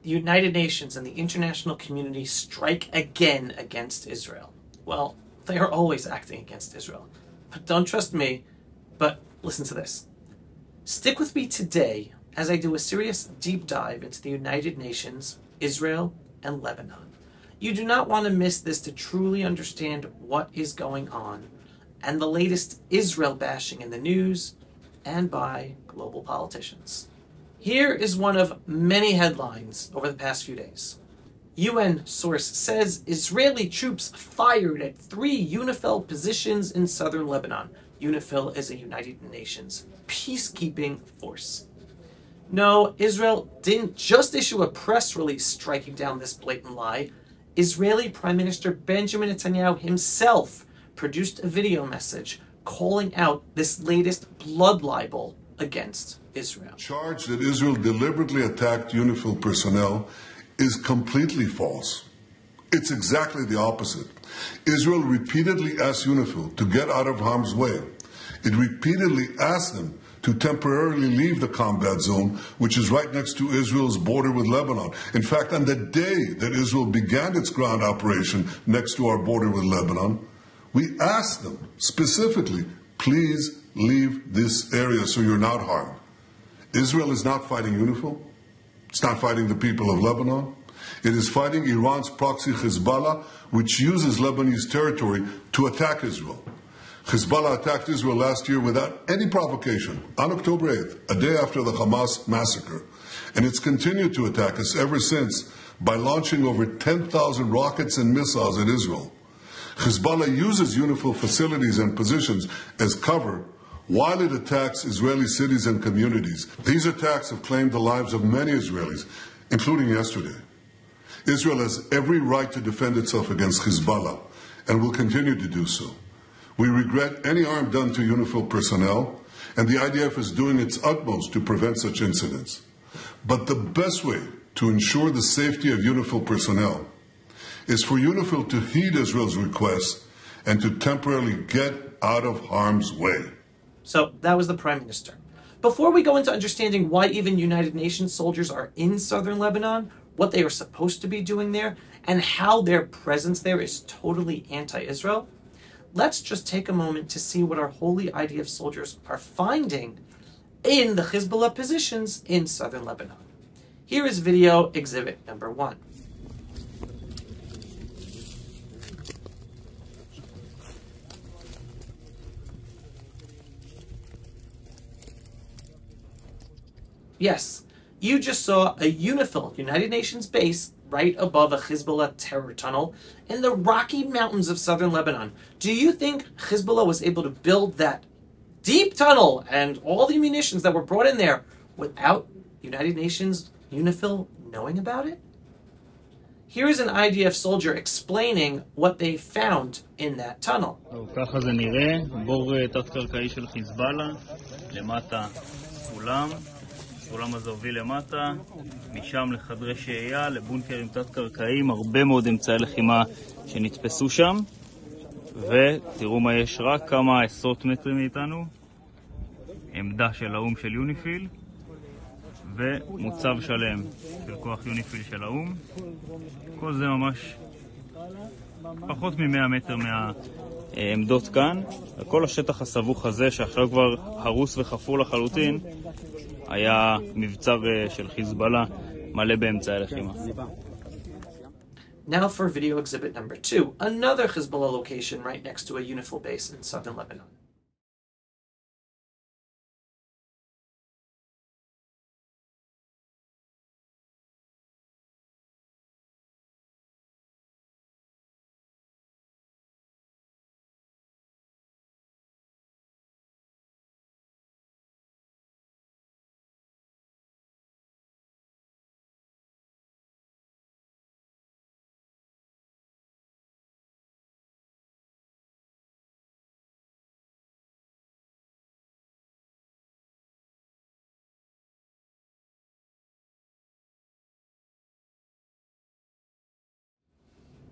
The United Nations and the international community strike again against Israel. Well, they are always acting against Israel. But don't trust me, but listen to this. Stick with me today as I do a serious deep dive into the United Nations, Israel, and Lebanon. You do not want to miss this to truly understand what is going on and the latest Israel bashing in the news and by global politicians. Here is one of many headlines over the past few days. UN source says Israeli troops fired at 3 UNIFIL positions in southern Lebanon. UNIFIL is a United Nations peacekeeping force. No, Israel didn't just issue a press release striking down this blatant lie. Israeli Prime Minister Benjamin Netanyahu himself produced a video message calling out this latest blood libel against Israel. Charge that Israel deliberately attacked UNIFIL personnel is completely false. It's exactly the opposite. Israel repeatedly asked UNIFIL to get out of harm's way. It repeatedly asked them to temporarily leave the combat zone, which is right next to Israel's border with Lebanon. In fact, on the day that Israel began its ground operation next to our border with Lebanon, we asked them specifically, please leave this area so you're not harmed. Israel is not fighting UNIFIL. It's not fighting the people of Lebanon. It is fighting Iran's proxy Hezbollah, which uses Lebanese territory to attack Israel. Hezbollah attacked Israel last year without any provocation on October 8th, a day after the Hamas massacre. And it's continued to attack us ever since by launching over 10,000 rockets and missiles at Israel. Hezbollah uses UNIFIL facilities and positions as cover while it attacks Israeli cities and communities. These attacks have claimed the lives of many Israelis, including yesterday. Israel has every right to defend itself against Hezbollah and will continue to do so. We regret any harm done to UNIFIL personnel, and the IDF is doing its utmost to prevent such incidents. But the best way to ensure the safety of UNIFIL personnel is for UNIFIL to heed Israel's request and to temporarily get out of harm's way. So that was the Prime Minister. Before we go into understanding why even United Nations soldiers are in southern Lebanon, what they are supposed to be doing there, and how their presence there is totally anti-Israel, let's just take a moment to see what our holy IDF soldiers are finding in the Hezbollah positions in southern Lebanon. Here is video exhibit number 1. Yes, you just saw a UNIFIL, United Nations base, right above a Hezbollah terror tunnel in the Rocky Mountains of southern Lebanon. Do you think Hezbollah was able to build that deep tunnel and all the munitions that were brought in there without United Nations UNIFIL knowing about it? Here is an IDF soldier explaining what they found in that tunnel. ככה זה נראה, בור תת-קרקעי של חיזבאללה, למטה סולם. הסולם הזה הוביל למטה, משם לחדרי שהייה, לבונקרים תת-קרקעיים, הרבה מאוד אמצעי לחימה שנתפסו שם, ותראו מה יש רק כמה עשרות מטרים מאיתנו, עמדה של האום של יוניפיל, ומוצב שלם של כוח יוניפיל של האום. כל זה ממש פחות מ-100 מטר מהעמדות כאן, וכל השטח הסבוך הזה שעכשיו כבר הרוס וחפור לחלוטין, היה מבצר של חיזבאללה מלא באמצעי לחימה. Now for video exhibit number 2, another Hezbollah location right next to a UNIFIL base in southern Lebanon.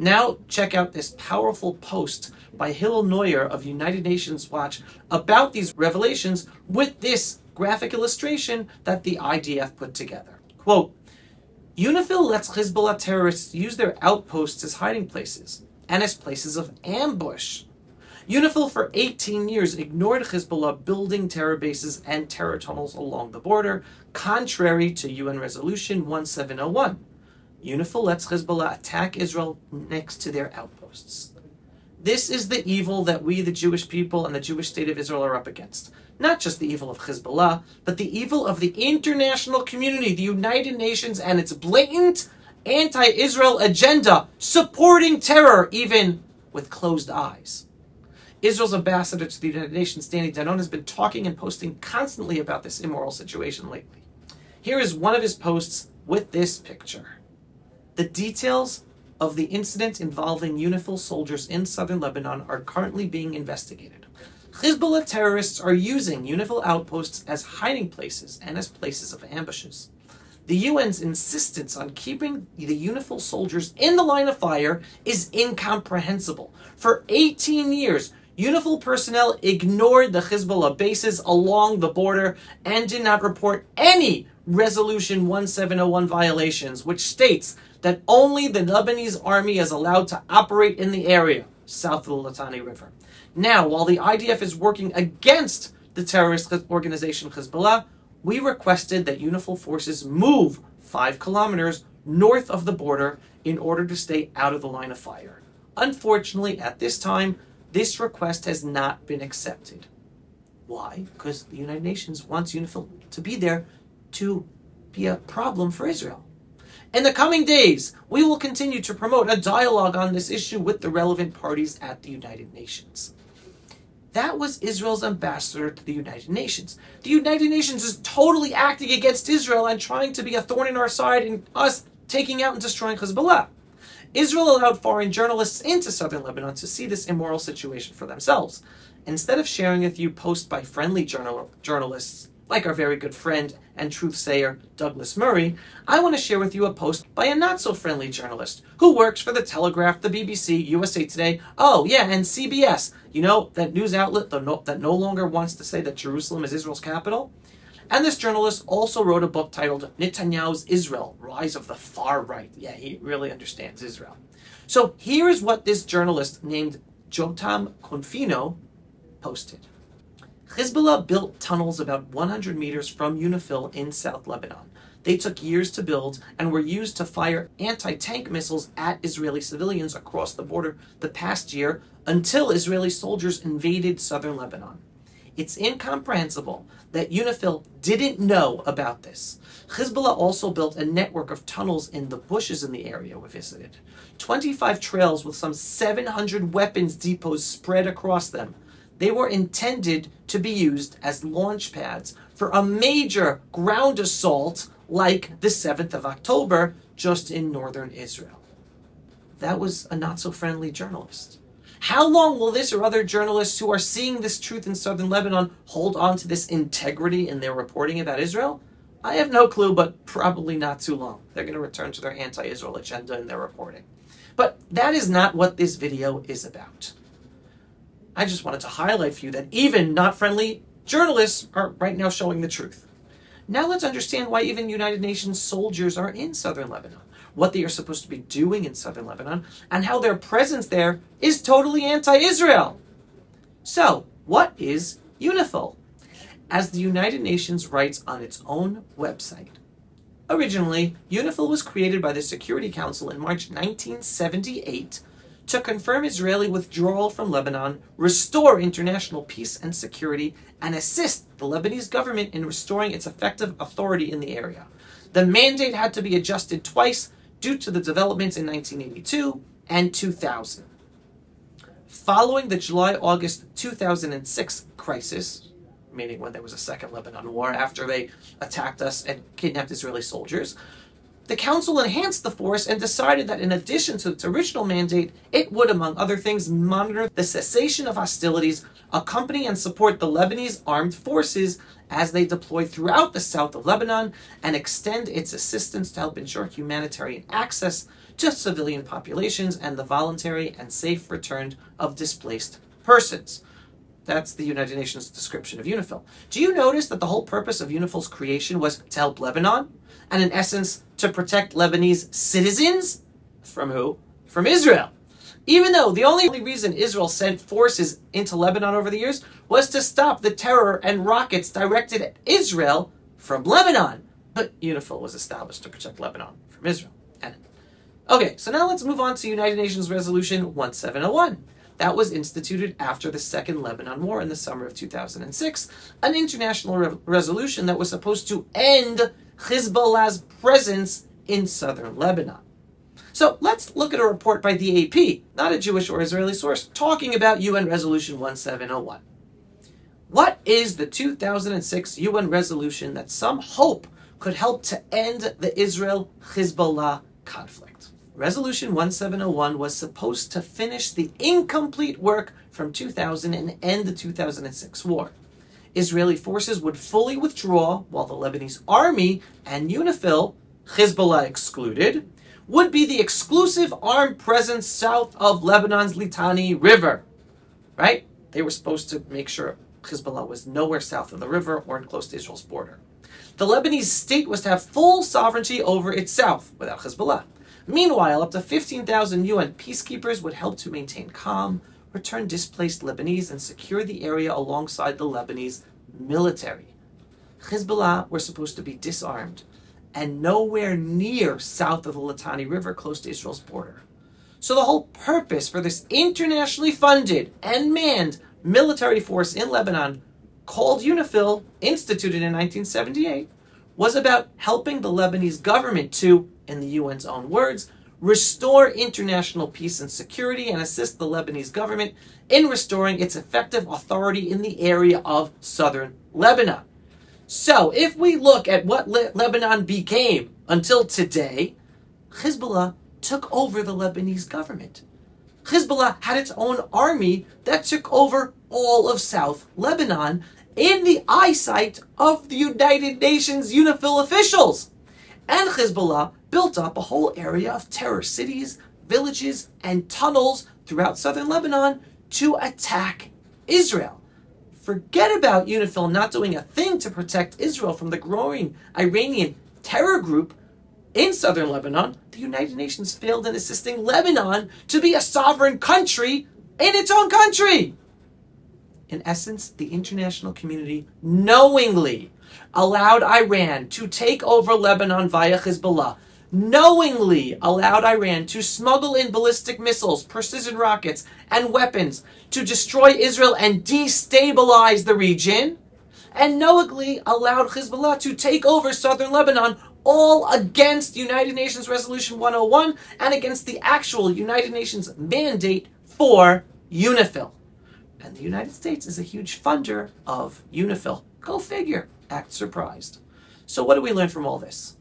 Now check out this powerful post by Hillel Neuer of United Nations Watch about these revelations with this graphic illustration that the IDF put together. Quote, UNIFIL lets Hezbollah terrorists use their outposts as hiding places and as places of ambush. UNIFIL for 18 years ignored Hezbollah building terror bases and terror tunnels along the border, contrary to UN Resolution 1701. UNIFIL lets Hezbollah attack Israel next to their outposts. This is the evil that we, the Jewish people and the Jewish state of Israel, are up against. Not just the evil of Hezbollah, but the evil of the international community, the United Nations, and its blatant anti-Israel agenda, supporting terror even with closed eyes. Israel's ambassador to the United Nations, Danny Danon, has been talking and posting constantly about this immoral situation lately. Here is one of his posts with this picture. The details of the incident involving UNIFIL soldiers in southern Lebanon are currently being investigated. Hezbollah terrorists are using UNIFIL outposts as hiding places and as places of ambushes. The UN's insistence on keeping the UNIFIL soldiers in the line of fire is incomprehensible. For 18 years, UNIFIL personnel ignored the Hezbollah bases along the border and did not report any Resolution 1701 violations, which states that only the Lebanese army is allowed to operate in the area south of the Litani River. Now, while the IDF is working against the terrorist organization Hezbollah, we requested that UNIFIL forces move 5 kilometers north of the border in order to stay out of the line of fire. Unfortunately, at this time, this request has not been accepted. Why? Because the United Nations wants UNIFIL to be there to be a problem for Israel. In the coming days, we will continue to promote a dialogue on this issue with the relevant parties at the United Nations. That was Israel's ambassador to the United Nations. The United Nations is totally acting against Israel and trying to be a thorn in our side in us taking out and destroying Hezbollah. Israel allowed foreign journalists into southern Lebanon to see this immoral situation for themselves. Instead of sharing with you posts by friendly journalists, like our very good friend and truth-sayer Douglas Murray, I want to share with you a post by a not-so-friendly journalist who works for The Telegraph, the BBC, USA Today, oh yeah, and CBS. You know, that news outlet that no longer wants to say that Jerusalem is Israel's capital? And this journalist also wrote a book titled Netanyahu's Israel, Rise of the Far Right. Yeah, he really understands Israel. So here is what this journalist named Jotam Confino posted. Hezbollah built tunnels about 100 meters from UNIFIL in South Lebanon. They took years to build and were used to fire anti-tank missiles at Israeli civilians across the border the past year until Israeli soldiers invaded southern Lebanon. It's incomprehensible that UNIFIL didn't know about this. Hezbollah also built a network of tunnels in the bushes in the area we visited. 25 trails with some 700 weapons depots spread across them. They were intended to be used as launch pads for a major ground assault like the 7th of October just in northern Israel. That was a not-so-friendly journalist. How long will this or other journalists who are seeing this truth in southern Lebanon hold on to this integrity in their reporting about Israel? I have no clue, but probably not too long. They're going to return to their anti-Israel agenda in their reporting. But that is not what this video is about. I just wanted to highlight for you that even not friendly journalists are right now showing the truth. Now let's understand why even United Nations soldiers are in southern Lebanon, what they are supposed to be doing in southern Lebanon, and how their presence there is totally anti-Israel. So, what is UNIFIL? As the United Nations writes on its own website, originally, UNIFIL was created by the Security Council in March 1978 to confirm Israeli withdrawal from Lebanon, restore international peace and security, and assist the Lebanese government in restoring its effective authority in the area. The mandate had to be adjusted twice due to the developments in 1982 and 2000. Following the July-August 2006 crisis, meaning when there was a second Lebanon war after they attacked us and kidnapped Israeli soldiers, the Council enhanced the force and decided that in addition to its original mandate, it would, among other things, monitor the cessation of hostilities, accompany and support the Lebanese armed forces as they deploy throughout the south of Lebanon, and extend its assistance to help ensure humanitarian access to civilian populations and the voluntary and safe return of displaced persons. That's the United Nations description of UNIFIL. Do you notice that the whole purpose of UNIFIL's creation was to help Lebanon? And in essence, to protect Lebanese citizens? From who? From Israel. Even though the only reason Israel sent forces into Lebanon over the years was to stop the terror and rockets directed at Israel from Lebanon. But UNIFIL was established to protect Lebanon from Israel. Okay, so now let's move on to United Nations Resolution 1701. That was instituted after the Second Lebanon War in the summer of 2006, an international resolution that was supposed to end Hezbollah's presence in southern Lebanon. So let's look at a report by the AP, not a Jewish or Israeli source, talking about UN Resolution 1701. What is the 2006 UN resolution that some hope could help to end the Israel-Hezbollah conflict? Resolution 1701 was supposed to finish the incomplete work from 2000 and end the 2006 war. Israeli forces would fully withdraw, while the Lebanese army and UNIFIL, Hezbollah excluded, would be the exclusive armed presence south of Lebanon's Litani River. Right? They were supposed to make sure Hezbollah was nowhere south of the river or close to Israel's border. The Lebanese state was to have full sovereignty over its south without Hezbollah. Meanwhile, up to 15,000 UN peacekeepers would help to maintain calm, return displaced Lebanese, and secure the area alongside the Lebanese military. Hezbollah were supposed to be disarmed and nowhere near south of the Litani River, close to Israel's border. So the whole purpose for this internationally funded and manned military force in Lebanon, called UNIFIL, instituted in 1978, was about helping the Lebanese government to, in the UN's own words, restore international peace and security and assist the Lebanese government in restoring its effective authority in the area of southern Lebanon. So, if we look at what Lebanon became until today, Hezbollah took over the Lebanese government. Hezbollah had its own army that took over all of South Lebanon in the eyesight of the United Nations UNIFIL officials. And Hezbollah built up a whole area of terror cities, villages, and tunnels throughout southern Lebanon to attack Israel. Forget about UNIFIL not doing a thing to protect Israel from the growing Iranian terror group in southern Lebanon. The United Nations failed in assisting Lebanon to be a sovereign country in its own country. In essence, the international community knowingly allowed Iran to take over Lebanon via Hezbollah, knowingly allowed Iran to smuggle in ballistic missiles, precision rockets, and weapons to destroy Israel and destabilize the region, and knowingly allowed Hezbollah to take over southern Lebanon, all against United Nations Resolution 101 and against the actual United Nations mandate for UNIFIL. And the United States is a huge funder of UNIFIL. Go figure. Act surprised. So what do we learn from all this?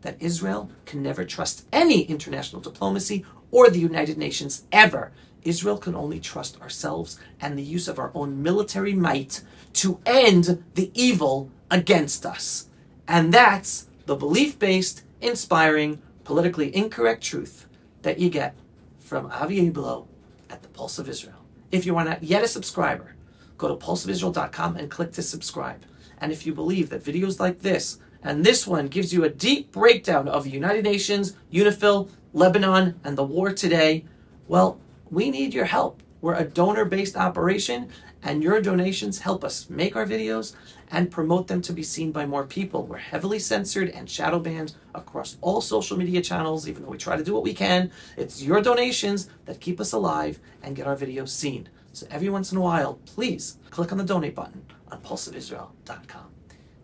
That Israel can never trust any international diplomacy or the United Nations ever. Israel can only trust ourselves and the use of our own military might to end the evil against us. And that's the belief-based, inspiring, politically incorrect truth that you get from Avi Abloh at the Pulse of Israel. If you are not yet a subscriber, go to pulseofisrael.com and click to subscribe. And if you believe that videos like this, and this one gives you a deep breakdown of the United Nations, UNIFIL, Lebanon, and the war today, well, we need your help. We're a donor-based operation, and your donations help us make our videos and promote them to be seen by more people. We're heavily censored and shadow banned across all social media channels, even though we try to do what we can. It's your donations that keep us alive and get our videos seen. So every once in a while, please click on the donate button on pulseofisrael.com.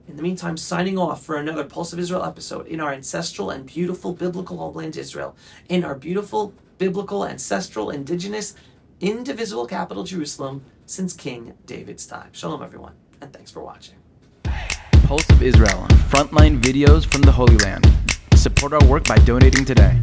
In the meantime, signing off for another Pulse of Israel episode in our ancestral and beautiful biblical homeland Israel, in our beautiful, biblical, ancestral, indigenous, indivisible capital Jerusalem since King David's time. Shalom, everyone, and thanks for watching. Pulse of Israel, frontline videos from the Holy Land. Support our work by donating today.